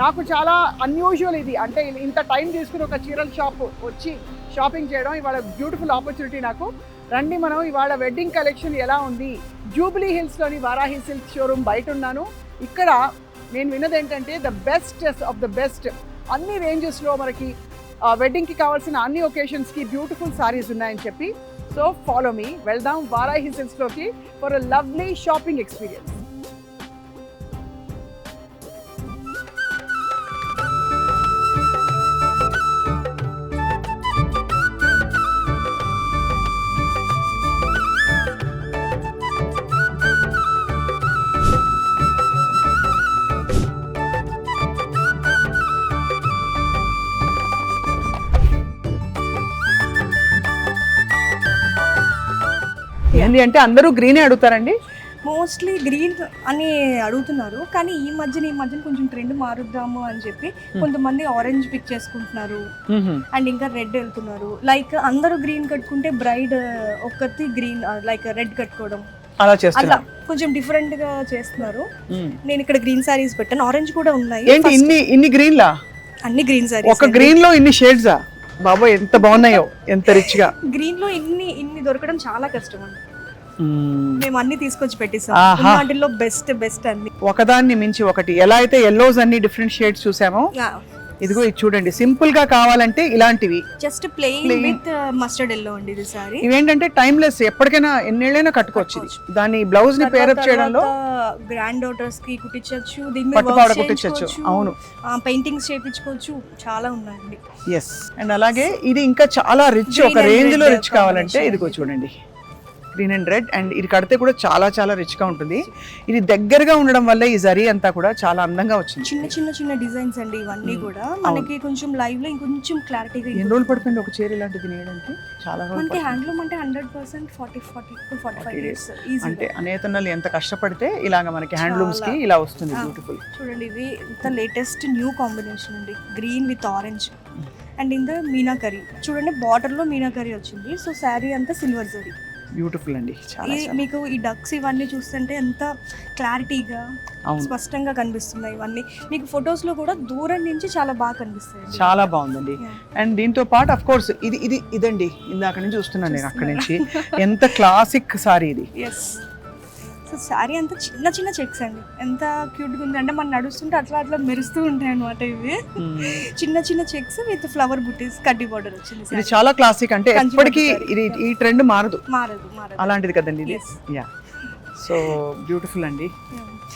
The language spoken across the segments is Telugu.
నాకు చాలా అన్యూజువల్ ఇది, అంటే ఇంత టైం తీసుకుని ఒక చీరల షాప్ వచ్చి షాపింగ్ చేయడం ఇవాళ బ్యూటిఫుల్ ఆపర్చునిటీ నాకు. రండి మనం ఇవాళ వెడ్డింగ్ కలెక్షన్ ఎలా ఉంది. జూబ్లీ హిల్స్లోని వారాహి సిల్క్ షోరూమ్ బయట ఉన్నాను. ఇక్కడ నేను విన్నది ఏంటంటే the best of the best అన్ని రేంజెస్లో మనకి వెడ్డింగ్కి కావాల్సిన అన్ని ఒకేషన్స్కి బ్యూటిఫుల్ సారీస్ ఉన్నాయని చెప్పి. సో ఫాలో మీ, వెళ్దాం వారాహి సిల్క్స్లోకి for a lovely shopping experience. ఏంటి అంటే అందరూ గ్రీనే అడుగుతారండి, మోస్ట్లీ గ్రీన్ అని అడుగుతున్నారు. కానీ ఈ మధ్యన కొంచెం ట్రెండ్ మారుద్దాము అని చెప్పి కొంతమంది ఆరెంజ్ పిక్ చేసుకుంటున్నారు అండ్ ఇంకా రెడ్ వెళ్తున్నారు. లైక్ అందరూ గ్రీన్ కట్టుకుంటే బ్రైడ్ ఒక్కటి గ్రీన్ లైక్ రెడ్ కట్టుకోవడం అలా కొంచెం డిఫరెంట్ గా చేస్తున్నారు. నేను ఇక్కడ గ్రీన్ సారీస్ పెట్టాను, ఆరెంజ్ కూడా ఉన్నాయి. ఏంటి ఇన్ని గ్రీన్ లా? అన్ని గ్రీన్ సారీస్. ఒక గ్రీన్ లో ఇన్ని షేడ్సా? బాబా ఎంత బాగున్నాయో, ఎంత రిచ్ గా. గ్రీన్ లో ఇన్ని దొరకడం చాలా కష్టం అండి. మేము అన్ని తీసుకొచ్చి పెట్టేసాం, వాటిల్లో బెస్ట్ అన్ని ఒకదాన్ని మించి ఒకటి. ఎలా అయితే ఎల్లోస్ అన్ని డిఫరెంట్ షేడ్స్ చూసామో, ఇదిగో ఇది చూడండి. సింపుల్ గా కావాలంటే ఇలాంటివి just plain with mustard yellow అండి ఇది సారీ. ఇవేంటంటే టైమ్లెస్, ఎప్పటికైనా ఎన్నేళ్ళైనా కట్టుకోవచ్చు. దాని బ్లౌజ్ ని పేరప్ చేయడంలో గ్రాండ్ డాటర్స్ కి కుట్టించొచ్చు, పట్టుపాడ కుట్టించొచ్చు. అవును, పెయింటింగ్స్ చేయించుకోవచ్చు, చాలా ఉన్నాయండి. ఎస్, అండ్ అలాగే ఇది ఇంకా చాలా రిచ్, ఒక రేంజ్ లో రిచ్ కావాలంటే ఇదిగో చూడండి, గ్రీన్ అండ్ రెడ్. అండ్ ఇది కడితే కూడా చాలా చాలా రిచ్ గా ఉంటుంది. ఇది దగ్గరగా ఉండడం వల్ల ఈ జరీ అంతా కూడా చాలా అందంగా వచ్చింది. చిన్న డిజైన్స్ అండి ఇవన్నీ కూడా మనకి కొంచెం లైవ్ లో ఇంకొంచెం క్లారిటీగా. ఎన్ని రోజులు పడుతుంది ఒక చీర ఇలాంటిది నేయడానికి? చాలా మనకి హ్యాండ్లూమ్ అంటే 100% 40 డేస్ ఈజీ. అంటే అనేతన్నలు ఎంత కష్టపడితే ఇలాగ మనకి హ్యాండ్లూమ్స్ కి ఇలా వస్తుంది బ్యూటిఫుల్. చూడండి, ఇది ఇంత లేటెస్ట్ న్యూ కాంబినేషన్ అండి, గ్రీన్ విత్ ఆరెంజ్ అండ్ ఇంత మీనాకరీ. చూడండి బార్డర్ లో మీనాకరీ వచ్చింది. సో శారీ అంతా సిల్వర్ జరీ, బ్యూటిఫుల్ అండి. మీకు ఈ డక్స్ ఇవన్నీ చూస్తుంటే ఎంత క్లారిటీగా స్పష్టంగా కనిపిస్తున్నాయి. ఇవన్నీ మీకు ఫొటోస్ లో కూడా దూరం నుంచి చాలా బాగా కనిపిస్తాయి. చాలా బాగుందండి. అండ్ దీంతో పాటు అఫ్ కోర్స్ ఇదండి ఇందాక నుంచి చూస్తున్నాను నేను అక్కడ నుంచి. ఎంత క్లాసిక్ సారీ ఇది. సో శారీ అంతా చిన్న చెక్స్ అండి, ఎంత క్యూట్ గా ఉంది అంటే మనం నడుస్తుంటే అట్లా మెరుస్తూ ఉంటాయి అనమాట. ఇవి చిన్న చెక్స్ విత్ ఫ్లవర్ బుటీస్, కడ్డీ బార్డర్ వచ్చింది. ఇది చాలా క్లాసిక్, అంటే ఎప్పటికీ ఈ ట్రెండ్ మారదు అలాంటిది కదండి ఇది. యా, సో బ్యూటిఫుల్ అండి.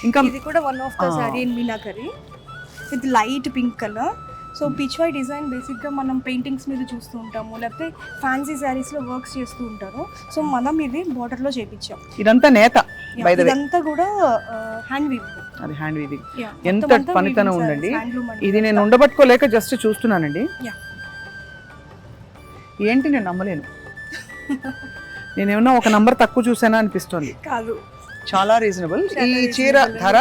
ఇంకా ఇది కూడా one of the sorry in meenakari with light pink colour. So Pichwai design బేసిక్గా మనం పెయింటింగ్స్ మీద చూస్తూ ఉంటాము, లేకపోతే ఫ్యాన్సీ శారీస్లో వర్క్స్ చేస్తూ ఉంటారు. సో మనం ఇది బార్డర్లో చేపించాం. ఇదంతా నేత, ఇదంతా కూడా హ్యాండ్ వీవింగ్. అది హ్యాండ్ వీవింగ్. ఎంత పనితనం ఉందండి. ఇది నేను ఉండబట్టుకోలేక జస్ట్ చూస్తున్నానండి. ఏంటి నేను నమ్మలేను. నేనేమన్నా ఒక నంబర్ తక్కువ చూసానా అనిపిస్తుంది. కాదు, చాలా రీజనబుల్. ఈ చీర ధర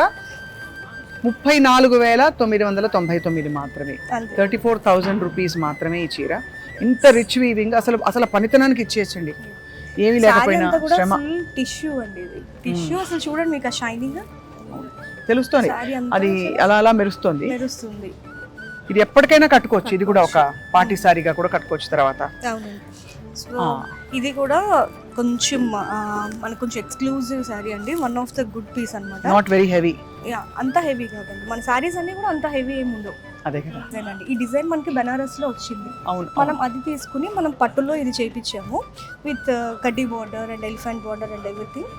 34,999 మాత్రమే, 34,000 రూపీస్ మాత్రమే ఈ చీర. ఇంత రిచ్ వీవింగ్, అసలు పనితనానికి ఇచ్చేయచ్చండి, ఏమీ లేకపోయినా శ్రమ. టిష్యూ అండి ఇది, టిష్యూ అసలు చూడండి మీకు ఆ షైనింగ్ తెలుస్తుంది, అది అలా మెరుస్తుంది. ఇది ఎప్పటికైనా కట్టుకోవచ్చు. ఇది కూడా ఒక పార్టీ సారీగా కూడా కట్టుకోవచ్చు తర్వాత. సో ఇది కూడా కొంచెం మనకు కొంచెం ఎక్స్క్లూజివ్ సారీ అండి, one of the good piece అన్నమాట. Not very heavy. అంత హెవీ కాదండి, మన సారీస్ అన్ని కూడా అంత హెవీ ఏమి ఉండవు. అదే కదా. ఈ డిజైన్ మనకి బెనారస్ లో వచ్చింది. మనం అది తీసుకుని మనం పట్టులో ఇది చేయించాము విత్ కడ్డీ border and elephant border and everything.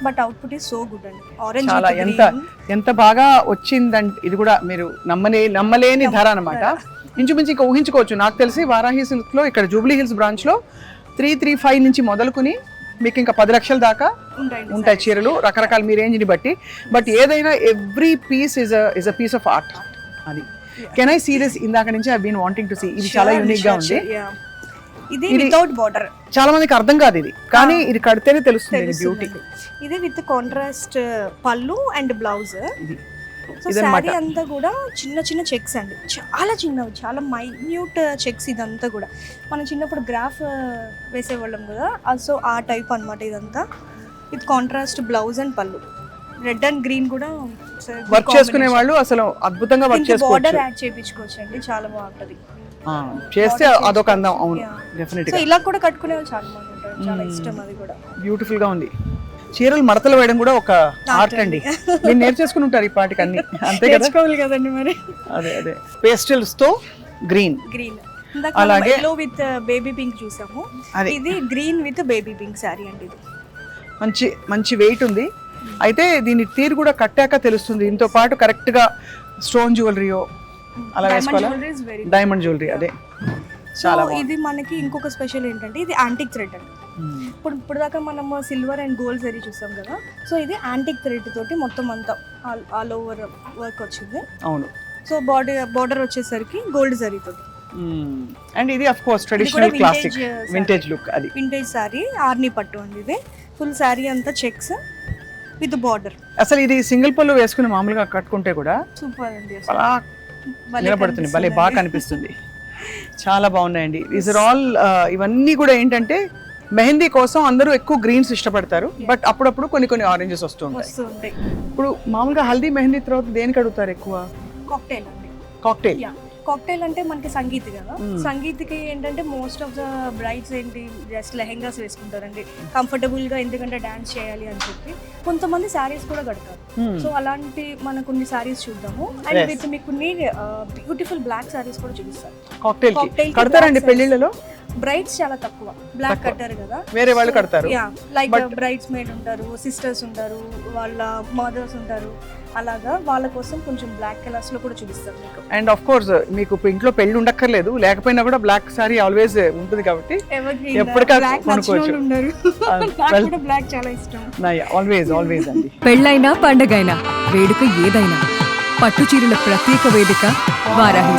But output is so good అండి. ఆరెంజ్ ఎంత బాగా వచ్చిందంటే ఇది కూడా మీరు నమ్మలేని ధర అనమాట. ఇంచుమించు ఇంకా ఊహించుకోవచ్చు. నాకు తెలిసి వారాహి సిల్క్ లో ఇక్కడ జూబ్లీ హిల్స్ బ్రాంచ్ లో 335 నుంచి మొదలుకుని మీకు ఇంకా 10 లక్షల దాకా ఉంటాయి చీరలు, రకరకాల మీ రేంజ్ని బట్టి. బట్ ఏదైనా every piece is a piece of art. అది కెన్ ఐ సీ దిస్? ఇందాక నుంచి I been wanting to see. ఇది చాలా యూనిక్ గా ఉంది. ఇది వితౌట్ బార్డర్. చాలా మందికి అర్థం కాదు ఇది, కానీ ఇది కడితేనే తెలుస్తుంది బ్యూటీ. ఇది విత్ కాంట్రాస్ట్ పళ్ళు అండ్ బ్లౌజ్. సో శారీ అంతా కూడా చిన్న చెక్స్ అండి, చాలా చిన్నవి, చాలా మైన్యూట్ చెక్స్. ఇదంతా కూడా మనం చిన్నప్పుడు గ్రాఫ్ వేసేవాళ్ళం కదా, సో ఆ టైప్ అనమాట ఇదంతా. విత్ కాంట్రాస్ట్ బ్లౌజ్ అండ్ పళ్ళు. రెడ్ అండ్ గ్రీన్ కూడా వర్క్ చేసుకునే వాళ్ళు అసలు అద్భుతంగా వర్క్ బార్డర్ చేసుకోవచ్చు. యాడ్ చేయించుకోవచ్చు అండి, చాలా బాగుంటది. చేస్తే అదొక అందం. అవును, డెఫినెట్ సో గా ఇలా కూడా కట్టుకునే వాళ్ళు చాలా మంది ఉంటారు, చాలా ఇష్టం అది కూడా. బ్యూటిఫుల్ గా ఉంది. చీరలు మడతలు వేయడం కూడా ఒక ఆర్ట్ అండి. మీరు నేర్చేసుకుని ఉంటారు ఈ పాటికి అన్ని, అంతే కదా? నేర్చుకోవాలి కదండి మరి. అదే పేస్టల్స్ తో గ్రీన్, అలాగే ఎల్లో విత్ బేబీ పింక్ చూసాము, అదే. ఇది green with baby pink sorry అండి. ఇది మంచి వెయిట్ ఉంది. అయితే దీని తీరు కూడా కట్టాక తెలుస్తుంది. దీంతో పాటు కరెక్ట్ గా స్టోన్ జ్యువెలరీయో అలా వేసుకోవాలా? డైమండ్ జ్యువెలరీ, అదే చాలా బాగుంది. ఇది మనకి ఇంకొక స్పెషల్ ఏంటంటే ఇది యాంటిక్ థ్రెడ్ అండి. ఇప్పుడు దాకా మనం సిల్వర్ అండ్ గోల్డ్ జరీ చూసాం కదా, సో ఇది యాంటిక్ థ్రెడ్ తోటి మొత్తం అంతా ఆల్ ఓవర్ వర్క్ వచ్చింది. అవును. సో బోర్డర్ వచ్చేసరికి గోల్డ్ జరీ తోటి. అండ్ ఇది of course traditional classic vintage look. అది వింటేజ్ సారీ, ఆర్ని పట్టు అండి. ఇది ఫుల్ సారీ అంతా చెక్స్ విత్ బార్డర్. అసలు ఇది సింగిల్ పళ్ళు వేసుకుని మామూలుగా కట్టుకుంటే కూడా సూపర్ అండి, అలా నిలబడుతుంది, భలే బాగా కనిపిస్తుంది. చాలా బాగున్నాయండి. దీస్ ఆర్ ఆల్ ఇవన్నీ కూడా ఏంటంటే మెహందీ కోసం అందరూ ఎక్కువ గ్రీన్స్ ఇష్టపడతారు, బట్ అప్పుడప్పుడు కొన్ని ఆరెంజెస్ వస్తుంటాయి. ఇప్పుడు మామూలుగా హల్దీ మెహందీ తర్వాత దేనికి అడుగుతారు ఎక్కువ? కాక్టైల్ అండి. కాక్టైల్. కాక్టైల్ అంటే మనకి సంగీత్ కదా, సంగీత్కి ఏంటంటే మోస్ట్ ఆఫ్ ద బ్రైడ్స్ ఏంటి జస్ట్ లెహెంగాస్ వేసుకుంటారండి కంఫర్టబుల్ గా, ఎందుకంటే డాన్స్ చేయాలి అని చెప్పి. కొంతమంది శారీస్ కూడా కడతారు. సో అలాంటి మన కొన్ని శారీస్ చూద్దాము. అండ్ విత్ మీకు కొన్ని బ్యూటిఫుల్ బ్లాక్ శారీస్ కూడా చూపిస్తారు. కాక్టైల్ కడతారండి పెళ్లిళ్ళలో? బ్రైడ్స్ చాలా తక్కువ బ్లాక్ కట్టారు కదా, వేరే వాళ్ళు కడతారు. లైక్ బ్రైడ్స్ మేడ్ ఉంటారు, సిస్టర్స్ ఉంటారు, వాళ్ళ మదర్స్ ఉంటారు, అలాగా వాళ్ళ కోసం కొంచెం బ్లాక్ కలర్స్ లో కూడా చూపిస్తారు మీకు. అండ్ ఆఫ్ కోర్స్ మీకు ఇంట్లో పెళ్లి ఉండక్కర్లేదు, లేకపోయినా కూడా బ్లాక్ సారీ ఆల్వేస్ ఉంటుంది కాబట్టి ఎప్పటికైనా కొనుక్కోవచ్చు. బ్లాక్ చాలా ఇష్టం. ఆల్వేస్ అండి. పెళ్ళైనా పండగైనా వేడుక ఏదైనా పట్టు చీరల ప్రత్యేక వేదిక వారాహి.